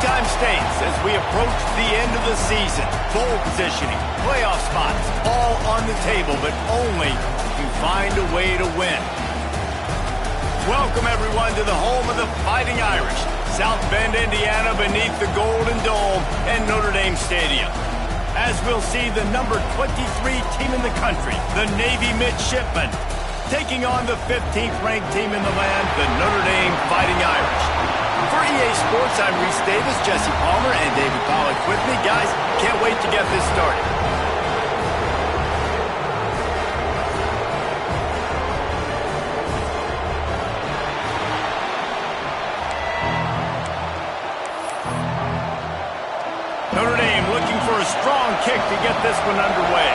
time states as we approach the end of the season. Bowl positioning, playoff spots, all on the table, but only if you find a way to win. Welcome, everyone, to the home of the Fighting Irish, South Bend, Indiana, beneath the Golden Dome and Notre Dame Stadium. As we'll see the number 23 team in the country, the Navy Midshipmen, taking on the 15th ranked team in the land, the Notre Dame Fighting Irish. For EA Sports, I'm Reese Davis, Jesse Palmer, and David Pollack with me. Guys, can't wait to get this started. Notre Dame looking for a strong kick to get this one underway.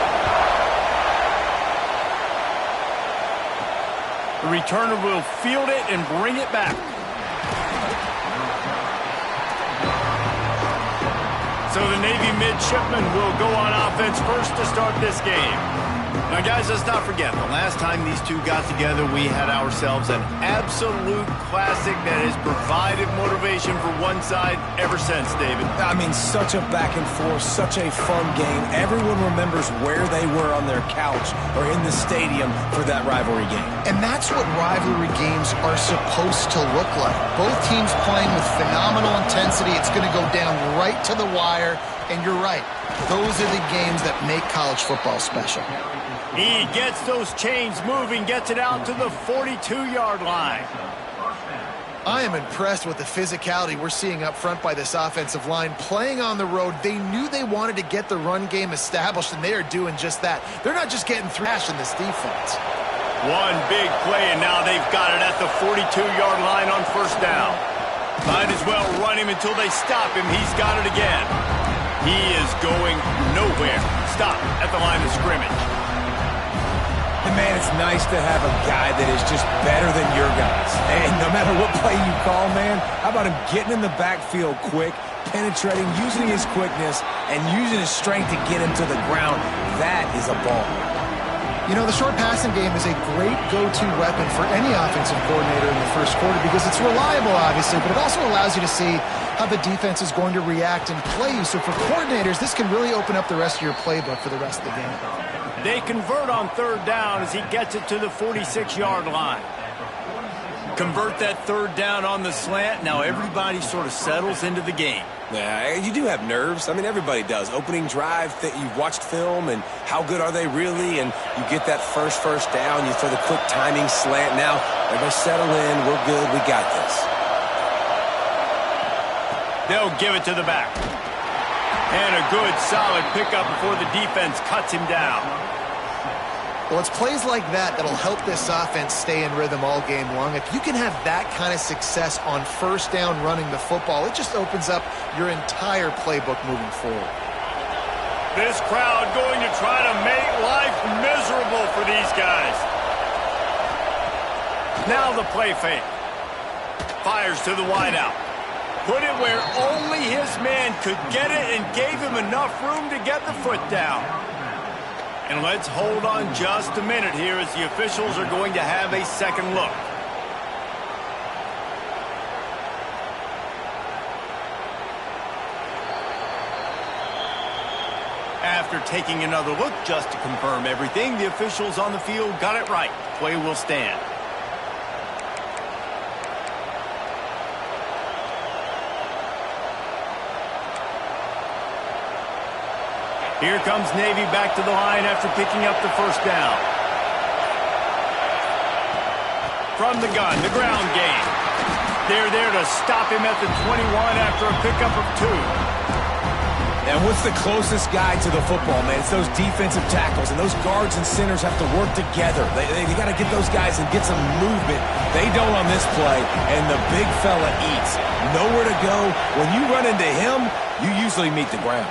The returner will field it and bring it back. So the Navy Midshipmen will go on offense first to start this game. Now, guys, let's not forget, the last time these two got together, we had ourselves an absolute classic that has provided motivation for one side ever since, David. I mean, such a back and forth, such a fun game. Everyone remembers where they were on their couch or in the stadium for that rivalry game. And that's what rivalry games are supposed to look like. Both teams playing with phenomenal intensity. It's going to go down right to the wire. And you're right. Those are the games that make college football special. He gets those chains moving, gets it out to the 42-yard line. I am impressed with the physicality we're seeing up front by this offensive line. Playing on the road, they knew they wanted to get the run game established, and they are doing just that. They're not just getting thrashed in this defense. One big play, and now they've got it at the 42-yard line on first down. Might as well run him until they stop him. He's got it again. He is going nowhere. Stop at the line of scrimmage. And, man, it's nice to have a guy that is just better than your guys. And no matter what play you call, man, how about him getting in the backfield quick, penetrating, using his quickness, and using his strength to get him to the ground? That is a ball. You know, the short passing game is a great go-to weapon for any offensive coordinator in the first quarter because it's reliable, obviously, but it also allows you to see how the defense is going to react and play you. So for coordinators, this can really open up the rest of your playbook for the rest of the game. They convert on third down as he gets it to the 46-yard line. Convert that third down on the slant. Now everybody sort of settles into the game. Yeah, you do have nerves. I mean, everybody does. Opening drive, you've watched film, and how good are they really? And you get that first down, you throw the quick timing slant. Now, everybody settle in. We're good. We got this. They'll give it to the back. And a good, solid pickup before the defense cuts him down. Well, it's plays like that that'll help this offense stay in rhythm all game long. If you can have that kind of success on first down running the football, it just opens up your entire playbook moving forward. This crowd going to try to make life miserable for these guys. Now the play fake. Fires to the wideout. Put it where only his man could get it and gave him enough room to get the foot down. And let's hold on just a minute here as the officials are going to have a second look. After taking another look just to confirm everything, the officials on the field got it right. Play will stand. Here comes Navy back to the line after picking up the first down. From the gun, the ground game. They're there to stop him at the 21 after a pickup of 2. And what's the closest guy to the football, man? It's those defensive tackles, and those guards and centers have to work together. They got to get those guys and get some movement. They don't on this play, and the big fella eats. Nowhere to go. When you run into him, you usually meet the ground.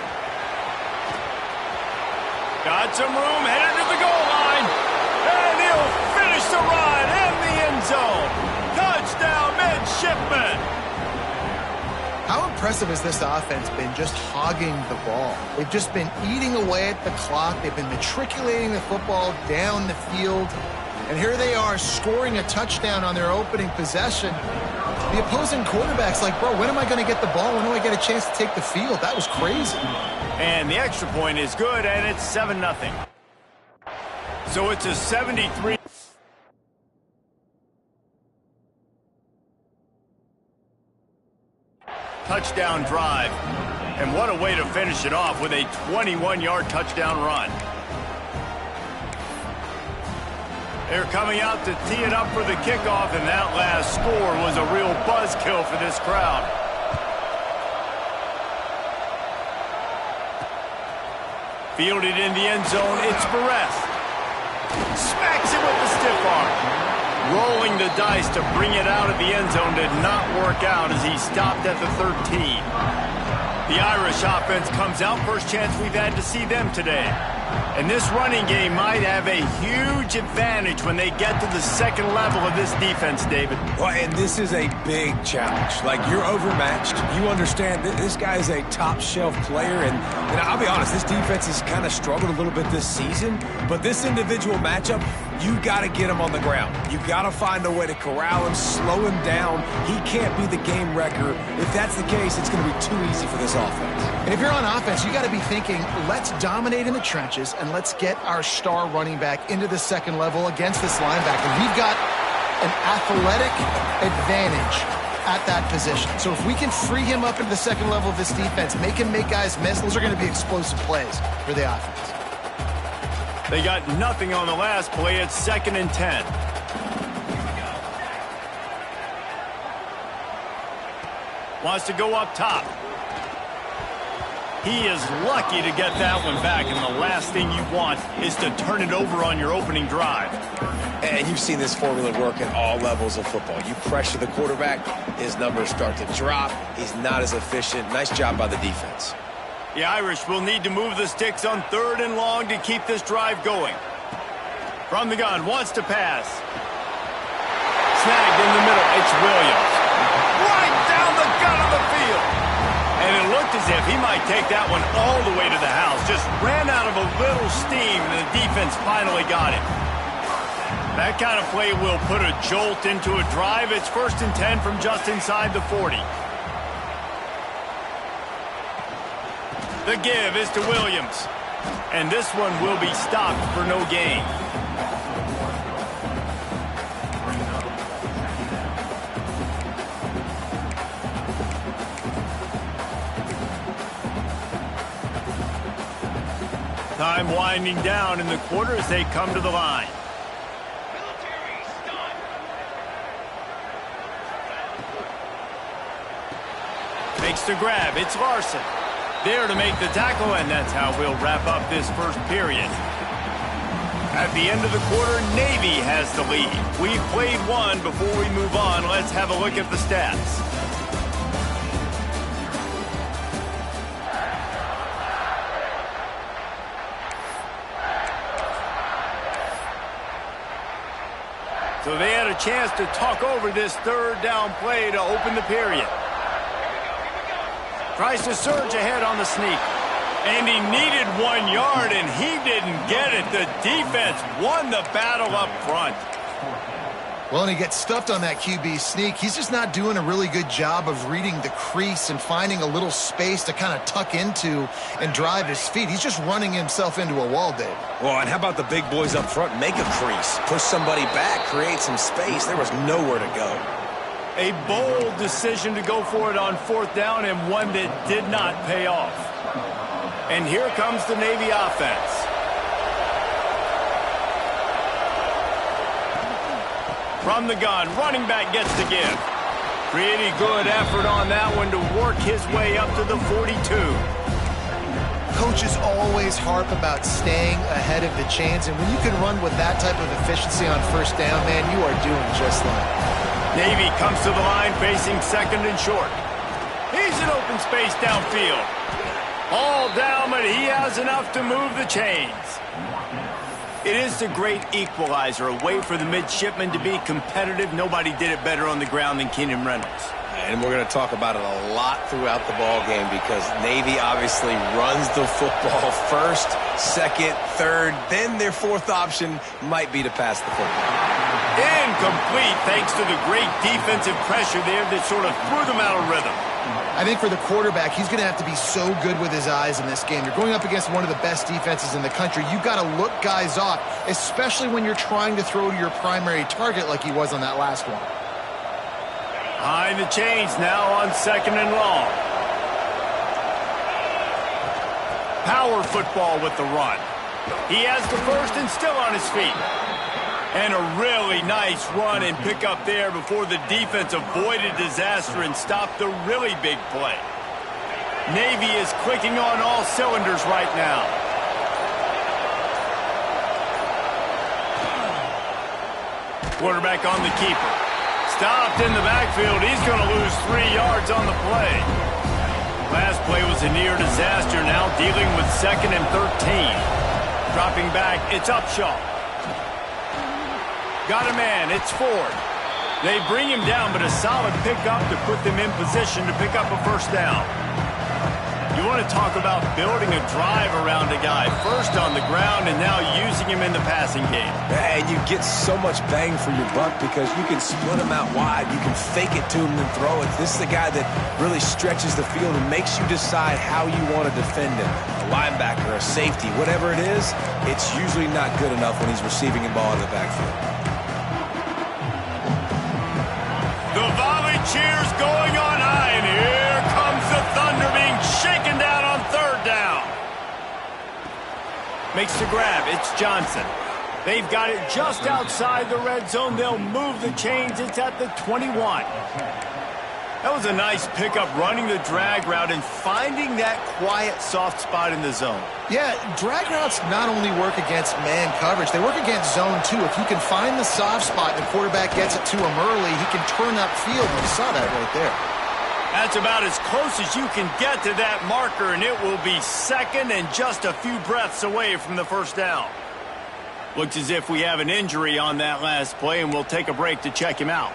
Got some room, headed to the goal line, and he'll finish the run in the end zone. Touchdown, Midshipmen. How impressive has this offense been just hogging the ball? They've just been eating away at the clock. They've been matriculating the football down the field. And here they are scoring a touchdown on their opening possession. The opposing quarterback's like, bro, when am I going to get the ball? When do I get a chance to take the field? That was crazy. And the extra point is good, and it's 7-0. So it's a 73. Touchdown drive. And what a way to finish it off with a 21-yard touchdown run. They're coming out to tee it up for the kickoff, and that last score was a real buzzkill for this crowd. Fielded in the end zone, it's Perez. Smacks it with the stiff arm. Rolling the dice to bring it out of the end zone did not work out as he stopped at the 13. The Irish offense comes out, first chance we've had to see them today. And this running game might have a huge advantage when they get to the second level of this defense, David. Well, and this is a big challenge. Like, you're overmatched. You understand that this guy is a top-shelf player. And I'll be honest, this defense has kind of struggled a little bit this season. But this individual matchup, you got to get him on the ground. You got to find a way to corral him, slow him down. He can't be the game wrecker. If that's the case, it's going to be too easy for this offense. And if you're on offense, you got to be thinking, let's dominate in the trenches and let's get our star running back into the second level against this linebacker. We've got an athletic advantage at that position. So if we can free him up into the second level of this defense, make him make guys miss, those are going to be explosive plays for the offense. They got nothing on the last play. It's 2nd and 10. Wants to go up top. He is lucky to get that one back, and the last thing you want is to turn it over on your opening drive. And you've seen this formula work at all levels of football. You pressure the quarterback, his numbers start to drop. He's not as efficient. Nice job by the defense. The Irish will need to move the sticks on 3rd and long to keep this drive going. From the gun, wants to pass. Snagged in the middle, it's Williams. Right down the gut of the field. And it looked as if he might take that one all the way to the house. Just ran out of a little steam, and the defense finally got it. That kind of play will put a jolt into a drive. It's 1st and 10 from just inside the 40. The give is to Williams. And this one will be stopped for no gain. Time winding down in the quarter as they come to the line. Makes the grab. It's Larson. There to make the tackle, and that's how we'll wrap up this first period. At the end of the quarter, Navy has the lead. We've played one. Before we move on, let's have a look at the stats. So they had a chance to talk over this 3rd down play to open the period. Tries to surge ahead on the sneak. And he needed 1 yard, and he didn't get it. The defense won the battle up front. Well, and he gets stuffed on that QB sneak. He's just not doing a really good job of reading the crease and finding a little space to kind of tuck into and drive his feet. He's just running himself into a wall, Dave. Well, and how about the big boys up front? Make a crease. Push somebody back. Create some space. There was nowhere to go. A bold decision to go for it on 4th down, and one that did not pay off. And here comes the Navy offense. From the gun, running back gets the give. Pretty good effort on that one to work his way up to the 42. Coaches always harp about staying ahead of the chains, and when you can run with that type of efficiency on 1st down, man, you are doing just that. Navy comes to the line facing 2nd and short. He's in open space downfield. All down, but he has enough to move the chains. It is the great equalizer, a way for the midshipmen to be competitive. Nobody did it better on the ground than Keenan Reynolds. And we're going to talk about it a lot throughout the ball game because Navy obviously runs the football 1st, 2nd, 3rd. Then their 4th option might be to pass the football. Incomplete thanks to the great defensive pressure there that sort of threw them out of rhythm. I think for the quarterback, he's going to have to be so good with his eyes in this game. You're going up against one of the best defenses in the country. You've got to look guys off, especially when you're trying to throw to your primary target like he was on that last one. Behind the chains now on 2nd and long. Power football with the run. He has the first and still on his feet. And a really nice run and pick up there before the defense avoided disaster and stopped the really big play. Navy is clicking on all cylinders right now. Quarterback on the keeper. Stopped in the backfield. He's going to lose 3 yards on the play. Last play was a near disaster. Now dealing with 2nd and 13. Dropping back, it's Upshaw. Got a man, it's Ford. They bring him down, but a solid pickup to put them in position to pick up a first down. You want to talk about building a drive around a guy. First on the ground and now using him in the passing game. And you get so much bang for your buck because you can split him out wide. You can fake it to him and throw it. This is the guy that really stretches the field and makes you decide how you want to defend him. A linebacker, a safety, whatever it is, it's usually not good enough when he's receiving a ball in the backfield. The volley cheers going on high, and here comes the Thunder being shaken down on 3rd down. Makes the grab. It's Johnson. They've got it just outside the red zone. They'll move the chains. It's at the 21. That was a nice pickup, running the drag route and finding that quiet, soft spot in the zone. Yeah, drag routes not only work against man coverage, they work against zone too. If you can find the soft spot and the quarterback gets it to him early, he can turn upfield. You saw that right there. That's about as close as you can get to that marker, and it will be 2nd and just a few breaths away from the first down. Looks as if we have an injury on that last play, and we'll take a break to check him out.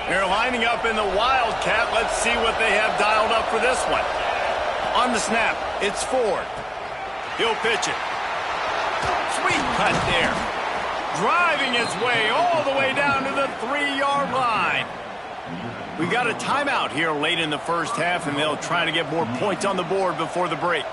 They're lining up in the Wildcat. Let's see what they have dialed up for this one. On the snap, it's Ford. He'll pitch it. Sweet cut there. Driving his way all the way down to the 3-yard line. We got a timeout here late in the first half, and they'll try to get more points on the board before the break.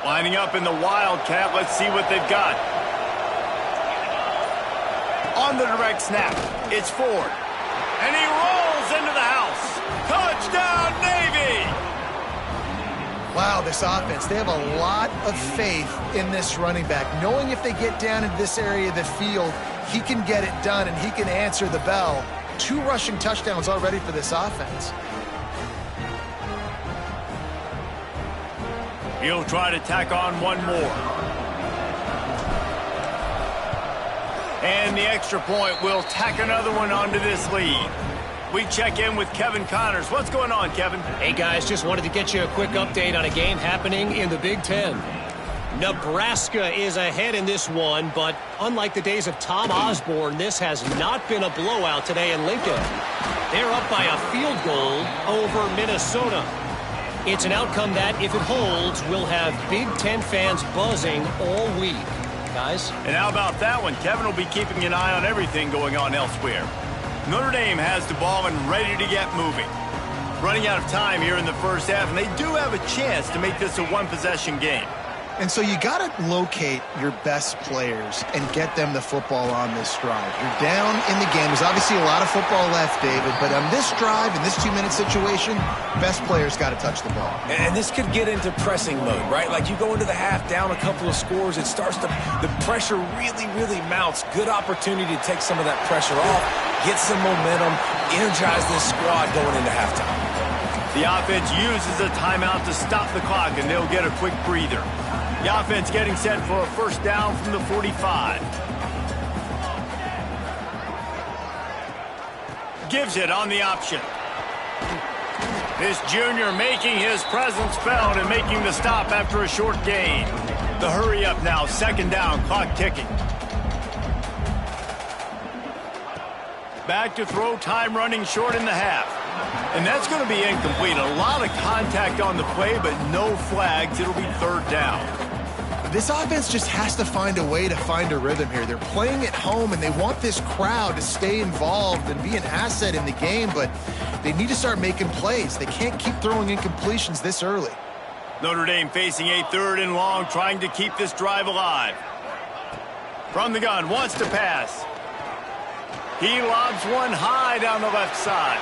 Lining up in the Wildcat. Let's see what they've got. On the direct snap, it's Ford. And he rolls into the house. Touchdown, Navy! Wow, this offense, they have a lot of faith in this running back. Knowing if they get down into this area of the field, he can get it done and he can answer the bell. 2 rushing touchdowns already for this offense. He'll try to tack on one more. And the extra point will tack another one onto this lead. We check in with Kevin Connors. What's going on, Kevin? Hey, guys, just wanted to get you a quick update on a game happening in the Big Ten. Nebraska is ahead in this one, but unlike the days of Tom Osborne, this has not been a blowout today in Lincoln. They're up by a field goal over Minnesota. It's an outcome that, if it holds, will have Big Ten fans buzzing all week. Guys? And how about that one? Kevin will be keeping an eye on everything going on elsewhere. Notre Dame has the ball and ready to get moving. Running out of time here in the first half, and they do have a chance to make this a one-possession game. And so you got to locate your best players and get them the football on this drive. You're down in the game. There's obviously a lot of football left, David, but on this drive, in this 2-minute situation, best players got to touch the ball. And this could get into pressing mode, right? Like you go into the half down a couple of scores, it starts to, the pressure really, really mounts. Good opportunity to take some of that pressure off, get some momentum, energize this squad going into halftime. The offense uses a timeout to stop the clock, and they'll get a quick breather. The offense getting set for a first down from the 45. Gives it on the option. This junior making his presence felt and making the stop after a short gain. The hurry up now, second down, clock ticking. Back to throw, time running short in the half. And that's going to be incomplete. A lot of contact on the play, but no flags. It'll be third down. This offense just has to find a way to find a rhythm here. They're playing at home, and they want this crowd to stay involved and be an asset in the game, but they need to start making plays. They can't keep throwing incompletions this early. Notre Dame facing a third and long, trying to keep this drive alive. From the gun, wants to pass. He lobs one high down the left side.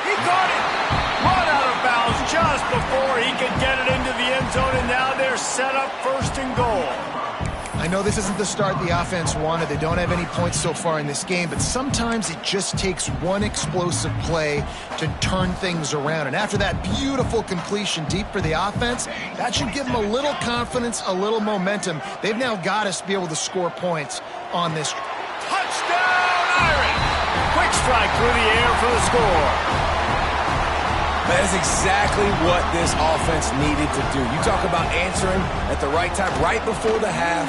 He caught it. Run out of bounds just before he could get it into the end zone, and now they're set up first and goal. I know this isn't the start the offense wanted. They don't have any points so far in this game, but sometimes it just takes one explosive play to turn things around. And after that beautiful completion deep for the offense, that should give them a little confidence, a little momentum. They've now got us to be able to score points on this. Touchdown, Irish! Quick strike through the air for the score. That is exactly what this offense needed to do. You talk about answering at the right time, right before the half,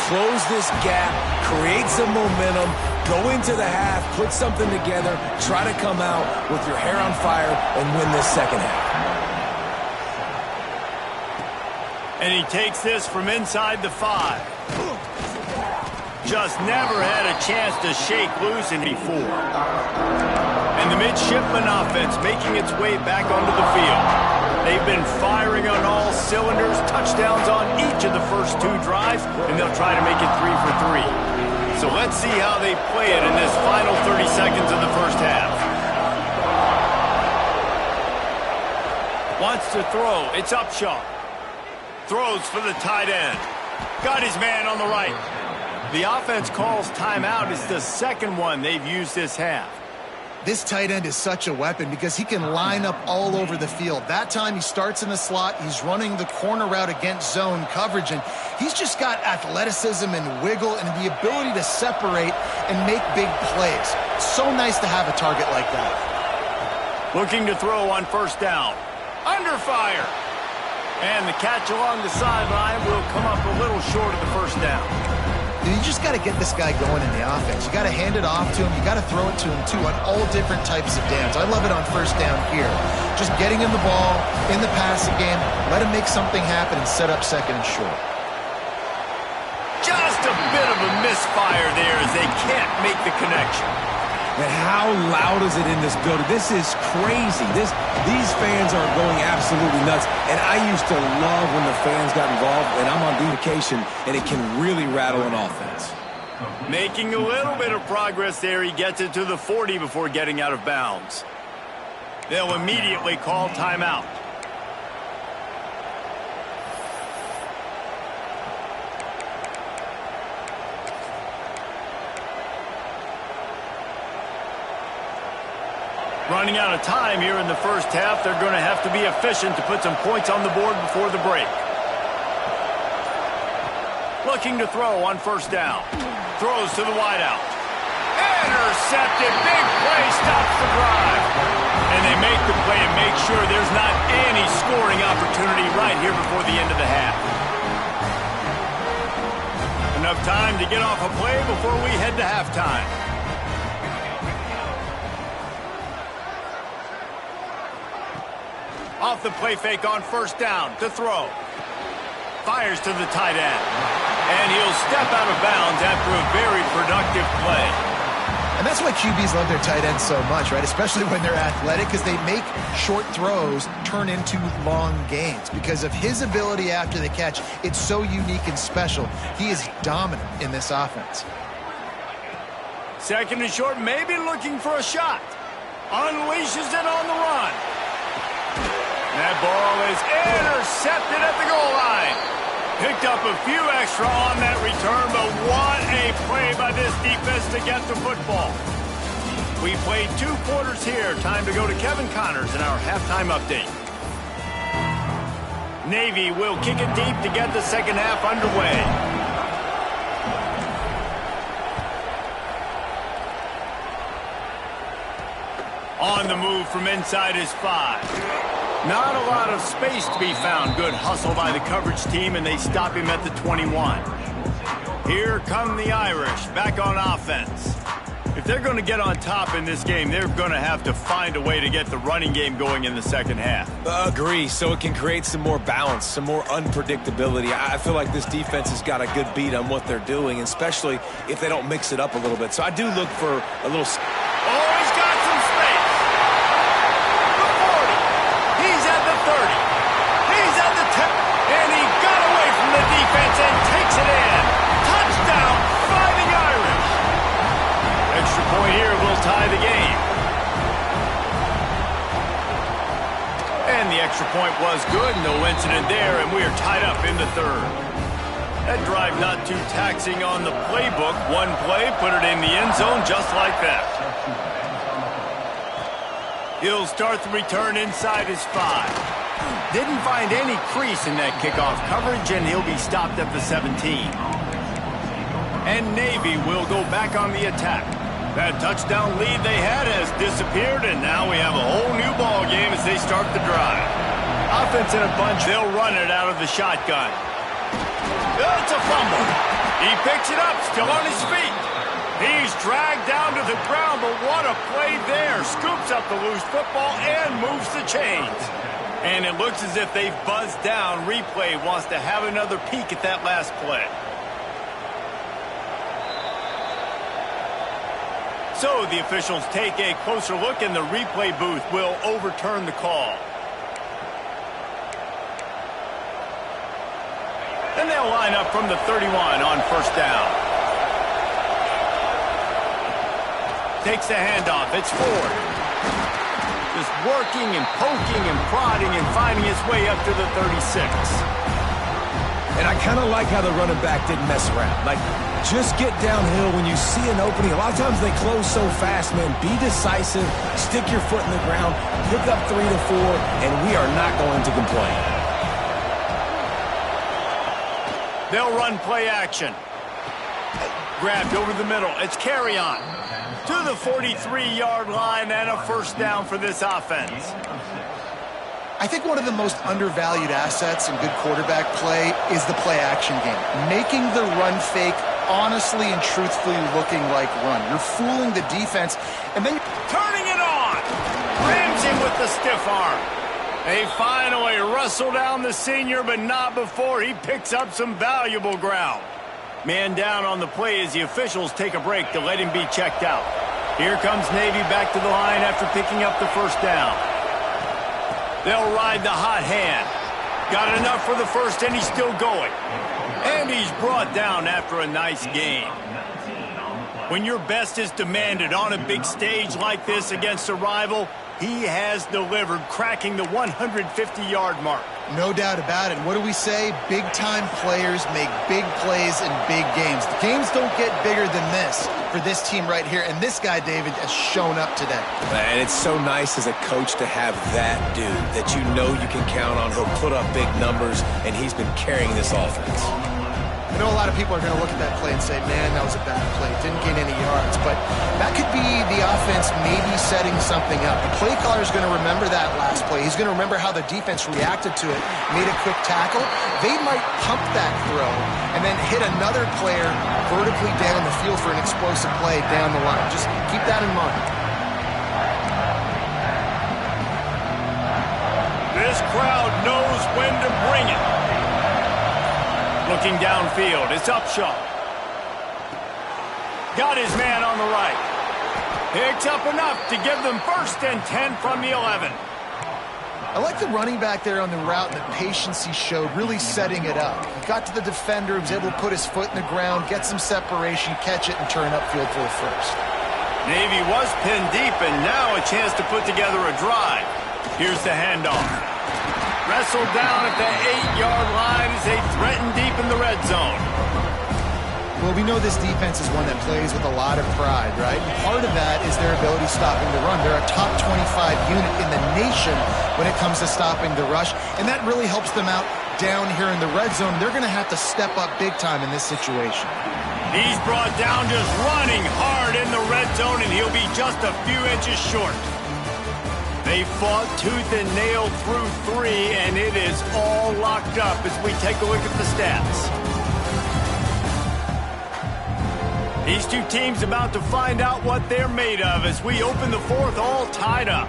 close this gap, create some momentum, go into the half, put something together, try to come out with your hair on fire and win this second half. And he takes this from inside the 5. Just never had a chance to shake loose in before. And the midshipman offense making its way back onto the field. They've been firing on all cylinders, touchdowns on each of the first 2 drives, and they'll try to make it 3 for 3. So let's see how they play it in this final 30 seconds of the first half. Wants to throw. It's Upshaw. Throws for the tight end. Got his man on the right. The offense calls timeout. It's the second one they've used this half. This tight end is such a weapon because he can line up all over the field. That time he starts in the slot. He's running the corner route against zone coverage, and he's just got athleticism and wiggle and the ability to separate and make big plays. So nice to have a target like that. Looking to throw on first down. Under fire. And the catch along the sideline will come up a little short of the first down. You just got to get this guy going in the offense. You got to hand it off to him. You got to throw it to him, too, on all different types of downs. I love it on first down here. Just getting him the ball in the passing game, let him make something happen and set up second and short. Just a bit of a misfire there as they can't make the connection. And how loud is it in this building? This is crazy. These fans are going absolutely nuts. And I used to love when the fans got involved, and I'm on vacation, and it can really rattle an offense. Making a little bit of progress there. He gets it to the 40 before getting out of bounds. They'll immediately call timeout. Running out of time here in the first half. They're going to have to be efficient to put some points on the board before the break. Looking to throw on first down. Throws to the wideout. Intercepted. Big play. Stops the drive. And they make the play to make sure there's not any scoring opportunity right here before the end of the half. Enough time to get off a play before we head to halftime. Off the play fake on first down to throw. Fires to the tight end. And he'll step out of bounds after a very productive play. And that's why QBs love their tight ends so much, right? Especially when they're athletic, because they make short throws turn into long gains. Because of his ability after the catch, it's so unique and special. He is dominant in this offense. Second and short, maybe looking for a shot. Unleashes it on the run. That ball is intercepted at the goal line. Picked up a few extra on that return, but what a play by this defense to get the football. We played 2 quarters here. Time to go to Kevin Connors in our halftime update. Navy will kick it deep to get the second half underway. On the move from inside his 5. Not a lot of space to be found. Good hustle by the coverage team, and they stop him at the 21. Here come the Irish, back on offense. If they're going to get on top in this game, they're going to have to find a way to get the running game going in the second half. Agree, so it can create some more balance, some more unpredictability. I feel like this defense has got a good beat on what they're doing, especially if they don't mix it up a little bit. So I do look for a little... Oh, he's got some space. The 40. He's at the 30. He's at the 10. And he got away from the defense and takes it in. Touchdown, Fighting Irish. Extra point here will tie the game. And the extra point was good. No incident there, and we are tied up in the third. That drive not too taxing on the playbook. One play, put it in the end zone just like that. He'll start the return inside his 5. Didn't find any crease in that kickoff coverage, and he'll be stopped at the 17. And Navy will go back on the attack. That touchdown lead they had has disappeared, and now we have a whole new ball game as they start the drive. Offense in a bunch, they'll run it out of the shotgun. It's a fumble. He picks it up, still on his feet. He's dragged down to the ground, but what a play there. Scoops up the loose football and moves the chains. And it looks as if they've buzzed down. Replay wants to have another peek at that last play. So the officials take a closer look, and the replay booth will overturn the call. And they'll line up from the 31 on first down. Takes the handoff. It's Ford. Just working and poking and prodding and finding his way up to the 36. And I kind of like how the running back didn't mess around. Like, just get downhill when you see an opening. A lot of times they close so fast, man. Be decisive. Stick your foot in the ground. Pick up 3 to 4, and we are not going to complain. They'll run play action. Grabbed over the middle. It's carry on. To the 43-yard line and a first down for this offense. I think one of the most undervalued assets in good quarterback play is the play action game. Making the run fake honestly and truthfully looking like run. You're fooling the defense, and then turning it on. Rams him with the stiff arm. They finally wrestle down the senior, but not before he picks up some valuable ground. Man down on the play as the officials take a break to let him be checked out. Here comes Navy back to the line after picking up the first down. They'll ride the hot hand. Got enough for the first, and he's still going. And he's brought down after a nice game. When your best is demanded on a big stage like this against a rival, he has delivered, cracking the 150-yard mark. No doubt about it. What do we say? Big-time players make big plays in big games. The games don't get bigger than this for this team right here, and this guy, David, has shown up today. And it's so nice as a coach to have that dude that you know you can count on. He'll put up big numbers, and he's been carrying this offense. I know a lot of people are going to look at that play and say, man, that was a bad play. Didn't gain any yards. But that could be the offense maybe setting something up. The play caller is going to remember that last play. He's going to remember how the defense reacted to it, made a quick tackle. They might pump that throw and then hit another player vertically down the field for an explosive play down the line. Just keep that in mind. This crowd knows when to bring it. Looking downfield, it's Upshaw. Got his man on the right. Picks up enough to give them 1st and 10 from the 11. I like the running back there on the route and the patience he showed, really setting it up. He got to the defender, he was able to put his foot in the ground, get some separation, catch it, and turn upfield for the 1st. Navy was pinned deep, and now a chance to put together a drive. Here's the handoff. Wrestled down at the 8-yard line as they threaten deep in the red zone. Well, we know this defense is one that plays with a lot of pride, right? And part of that is their ability stopping the run. They're a top 25 unit in the nation when it comes to stopping the rush, and that really helps them out down here in the red zone. They're going to have to step up big time in this situation. He's brought down just running hard in the red zone, and he'll be just a few inches short. They fought tooth and nail through 3, and it is all locked up as we take a look at the stats. These two teams about to find out what they're made of as we open the 4th all tied up.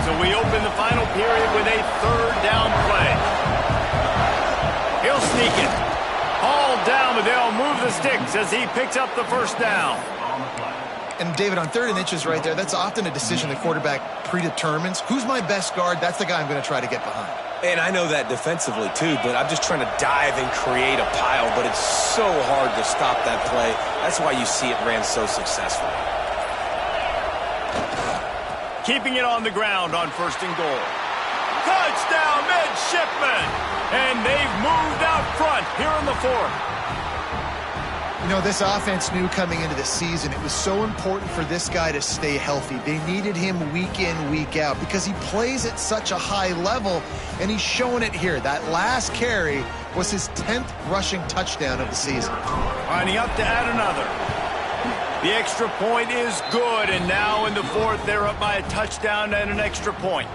So we open the final period with a 3rd down play. He'll sneak it. Hauled down, but they'll move the sticks as he picks up the 1st down. And David, on 3rd and inches right there, that's often a decision the quarterback predetermines. Who's my best guard? That's the guy I'm going to try to get behind. And I know that defensively, too, but I'm just trying to dive and create a pile, but it's so hard to stop that play. That's why you see it ran so successful. Keeping it on the ground on 1st and goal. Touchdown, midshipmen! And they've moved out front here in the 4th. You know, this offense knew coming into the season it was so important for this guy to stay healthy. They needed him week in, week out because he plays at such a high level, and he's showing it here. That last carry was his 10th rushing touchdown of the season. Lining up to add another. The extra point is good, and now in the 4th, they're up by a touchdown and an extra point.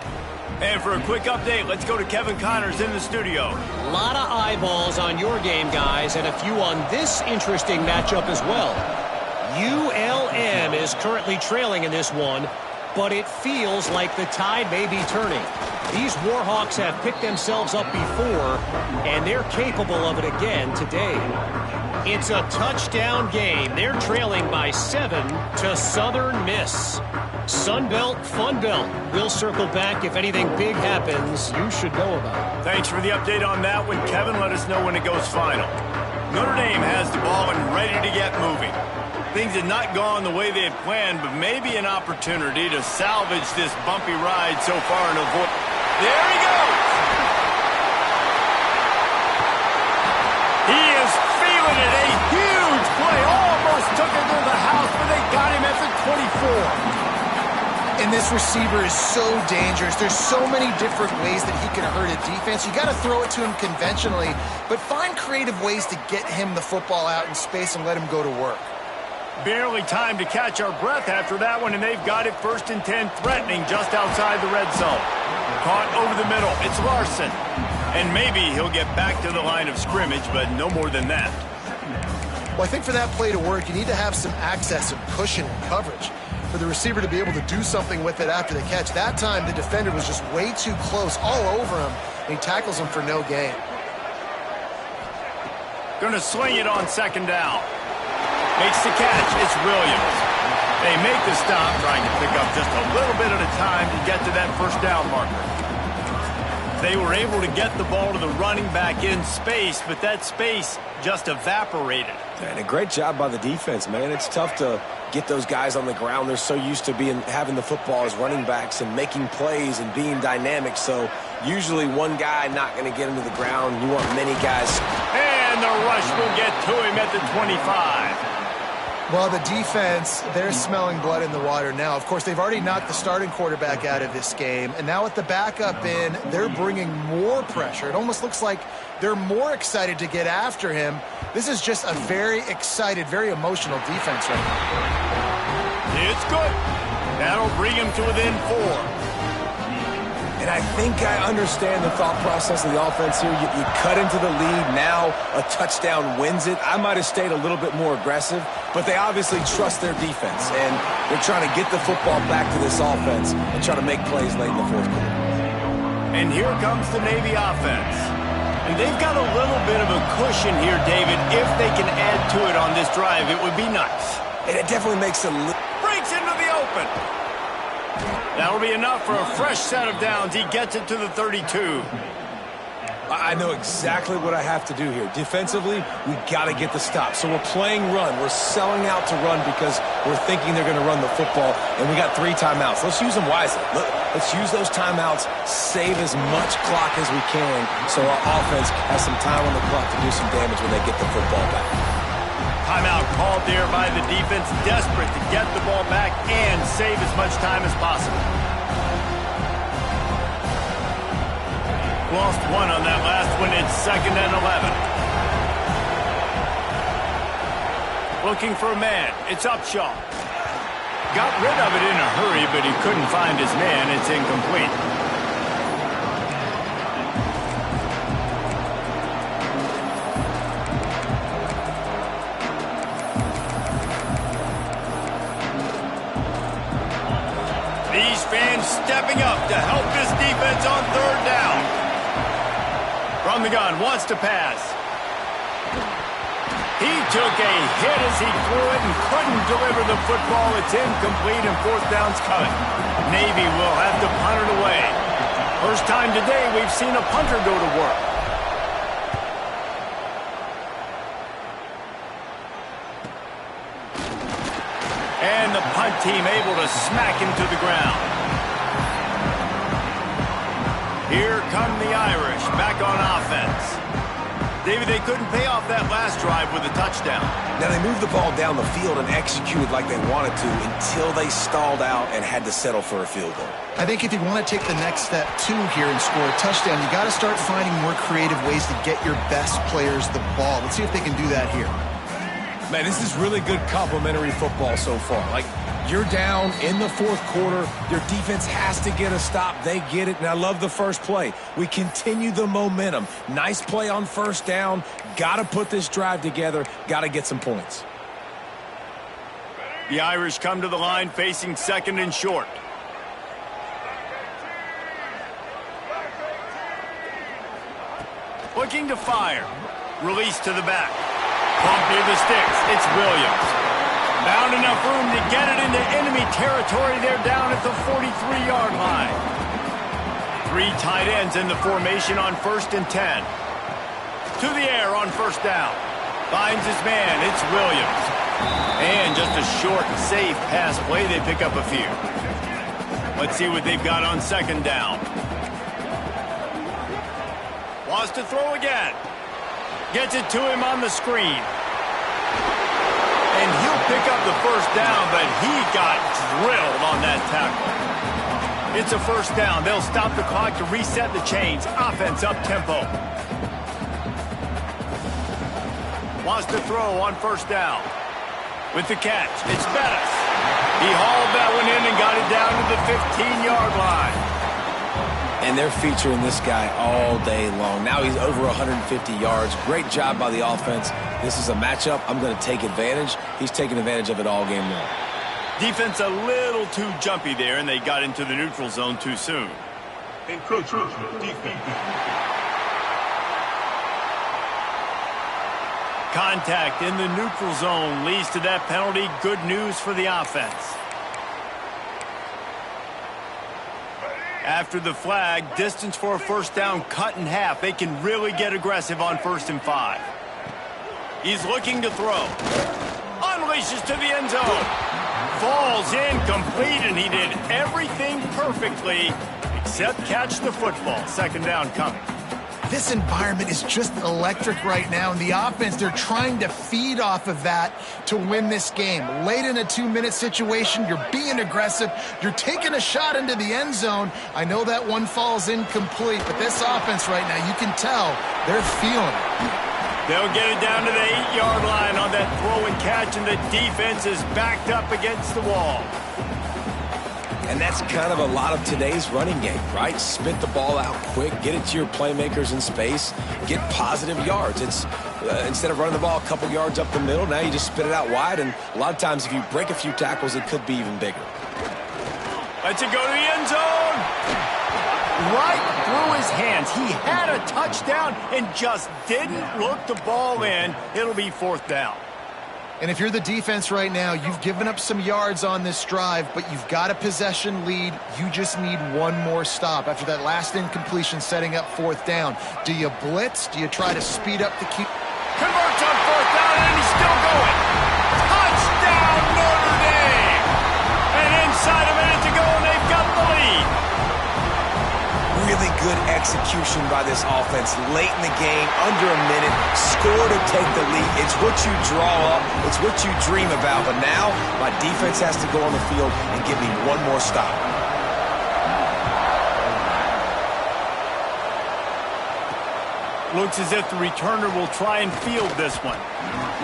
And for a quick update, let's go to Kevin Connors in the studio. A lot of eyeballs on your game, guys, and a few on this interesting matchup as well. ULM is currently trailing in this one, but it feels like the tide may be turning. These Warhawks have picked themselves up before, and they're capable of it again today. It's a touchdown game. They're trailing by 7 to Southern Miss. Sunbelt, Funbelt. We'll circle back if anything big happens you should know about. Thanks for the update on that one, Kevin. Let us know when it goes final. Notre Dame has the ball and ready to get moving. Things had not gone the way they had planned, but maybe an opportunity to salvage this bumpy ride so far and avoid. There he goes! He is feeling it. A huge play. Almost took it to the house, but they got him at the 24. And this receiver is so dangerous. There's so many different ways that he can hurt a defense. You got to throw it to him conventionally, but find creative ways to get him the football out in space and let him go to work. Barely time to catch our breath after that one, and they've got it 1st and 10, threatening just outside the red zone. Caught over the middle. It's Larson. And maybe he'll get back to the line of scrimmage, but no more than that. Well, I think for that play to work, you need to have some access and cushion and coverage for the receiver to be able to do something with it after the catch. That time, the defender was just way too close, all over him, and he tackles him for no gain. Going to swing it on 2nd down. Makes the catch. It's Williams. They make the stop, trying to pick up just a little bit at a time to get to that 1st down marker. They were able to get the ball to the running back in space, but that space just evaporated. And a great job by the defense, man. It's tough to get those guys on the ground. They're so used to having the football as running backs and making plays and being dynamic. So usually one guy not going to get him to the ground. You want many guys. And the rush will get to him at the 25. Well, the defense, they're smelling blood in the water now. Of course, they've already knocked the starting quarterback out of this game. And now with the backup in, they're bringing more pressure. It almost looks like they're more excited to get after him. This is just a very excited, very emotional defense right now. It's good. That'll bring him to within 4. And I think I understand the thought process of the offense here. You cut into the lead. Now a touchdown wins it. I might have stayed a little bit more aggressive, but they obviously trust their defense, and they're trying to get the football back to this offense and try to make plays late in the 4th quarter. And here comes the Navy offense. And they've got a little bit of a cushion here, David. If they can add to it on this drive, it would be nice. And it definitely makes it Breaks into the open. That'll be enough for a fresh set of downs. He gets it to the 32. I know exactly what I have to do here. Defensively, we got to get the stop. So we're playing run. We're selling out to run because we're thinking they're going to run the football, and we got 3 timeouts. Let's use them wisely. Let's use those timeouts, save as much clock as we can so our offense has some time on the clock to do some damage when they get the football back. Timeout called there by the defense, desperate to get the ball back and save as much time as possible. Lost 1 on that last one. It's 2nd and 11. Looking for a man. It's Upshaw. Got rid of it in a hurry, but he couldn't find his man. It's incomplete. These fans stepping up to help this defense on 3rd down. From the gun, wants to pass. He took a hit as he threw it and couldn't deliver the football. It's incomplete and 4th down's coming. Navy will have to punt it away. First time today we've seen a punter go to work. And the punt team able to smack him to the ground. Here come the Irish, back on offense. David, they couldn't pay off that last drive with a touchdown. Now, they moved the ball down the field and executed like they wanted to until they stalled out and had to settle for a field goal. I think if you want to take the next step, too, here and score a touchdown, you got to start finding more creative ways to get your best players the ball. Let's see if they can do that here. Man, this is really good complementary football so far. Like, you're down in the 4th quarter. Your defense has to get a stop. They get it, and I love the first play. We continue the momentum. Nice play on 1st down. Got to put this drive together. Got to get some points. The Irish come to the line facing 2nd and short. Looking to fire. Release to the back. Pump near the sticks. It's Williams. Found enough room to get it into enemy territory. They're down at the 43-yard line. 3 tight ends in the formation on 1st and 10. To the air on 1st down. Finds his man. It's Williams. And just a short, safe pass play. They pick up a few. Let's see what they've got on 2nd down. Wants to throw again. Gets it to him on the screen. And he'll pick up the 1st down, but he got drilled on that tackle. It's a 1st down. They'll stop the clock to reset the chains. Offense up tempo. Wants to throw on 1st down. With the catch, it's Bettis. He hauled that one in and got it down to the 15-yard line. And they're featuring this guy all day long. Now he's over 150 yards. Great job by the offense. This is a matchup. I'm going to take advantage. He's taking advantage of it all game long. Defense a little too jumpy there, and they got into the neutral zone too soon. Encroachment defense. Contact in the neutral zone leads to that penalty. Good news for the offense. After the flag, distance for a 1st down cut in half. They can really get aggressive on 1st and 5. He's looking to throw. Unleashes to the end zone. Falls incomplete, and he did everything perfectly except catch the football. 2nd down coming. This environment is just electric right now, and the offense, they're trying to feed off of that to win this game. Late in a 2-minute situation, you're being aggressive, you're taking a shot into the end zone. I know that one falls incomplete, but this offense right now, you can tell they're feeling it. They'll get it down to the 8-yard line on that throw and catch, and the defense is backed up against the wall. And that's kind of a lot of today's running game, right? Spit the ball out quick, get it to your playmakers in space, get positive yards. It's instead of running the ball a couple yards up the middle, now you just spit it out wide, and a lot of times if you break a few tackles, it could be even bigger. Lets it go to the end zone. right through his hands. He had a touchdown and just didn't look the ball in. It'll be 4th down. And if you're the defense right now, you've given up some yards on this drive, but you've got a possession lead. You just need one more stop after that last incompletion setting up 4th down. Do you blitz? Do you try to speed up the key? Converts on 4th down, and he's still going. Touchdown, Notre Dame! And inside a minute to go, and they've got the lead. Really good execution by this offense late in the game, under a minute, score to take the lead. It's what you draw up, it's what you dream about, but now my defense has to go on the field and give me one more stop. Looks as if the returner will try and field this one.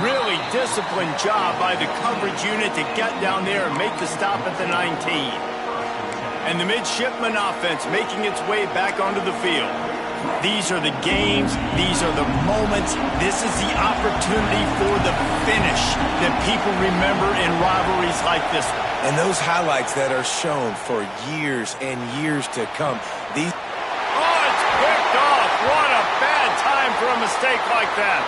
Really disciplined job by the coverage unit to get down there and make the stop at the 19. And the midshipman offense making its way back onto the field. These are the games. These are the moments. This is the opportunity for the finish that people remember in rivalries like this one. And those highlights that are shown for years and years to come. These. Oh, it's picked off. What a bad time for a mistake like that.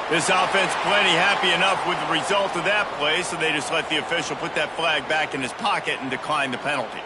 This offense plenty happy enough with the result of that play, so they just let the official put that flag back in his pocket and decline the penalty.